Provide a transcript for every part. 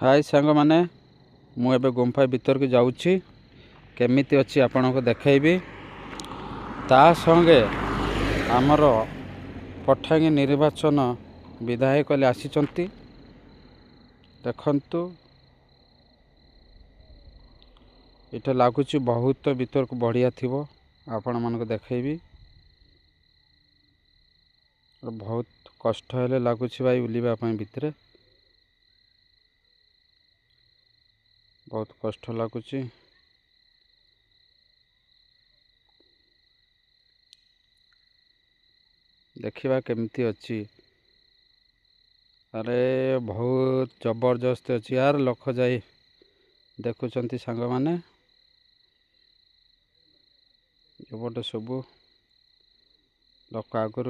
हाय सांग माने मु एबे गुंफा भीतर के जाऊँगी केमिति अच्छी आपण को देखैबी ता संगे आमर पठांगी निर्वाचन विधायक आसीचंती देखंतु इटा लगुच बहुत भीतर को बढ़िया थिबो आपण मन को देखैबी बहुत कष्ट हेले लगुच भाई बुलिबा पई भितरे बहुत कष्ट लगुच देखिबा केमती अच्छी अरे बहुत जबरदस्त अच्छी यार लोक जाई देखुचंती सांग माने एपटे सबू लोक आगु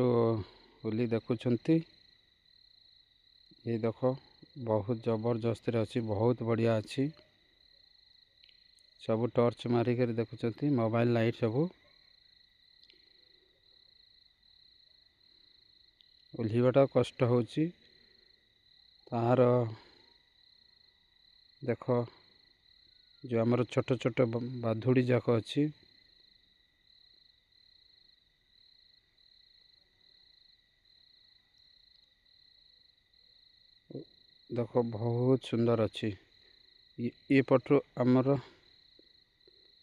बुली देखुचंती ये देख बहुत जबरदस्त अच्छी बहुत बढ़िया अच्छी सबू टॉर्च मारिक देखुचंती मोबाइल लाइट सबू ओल्हीबाटा कष्ट होची तार देख जो आमर छोट छोट बाधुड़ी जाक अच्छी देख बहुत सुंदर अच्छी ये पटु आमर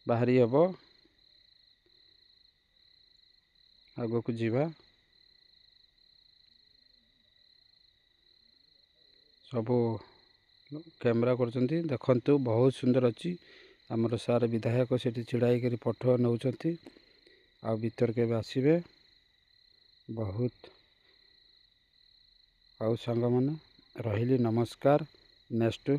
बाहरी हम आग को जीवा सबू कैमरा करचंती देखंतु बहुत सुंदर अच्छी आमर सार विधायक से छिड़ाई कर फोटो नौचंती आ भीतर के आसबे बहुत आउ सांग माने रहिली नमस्कार नेक्स्ट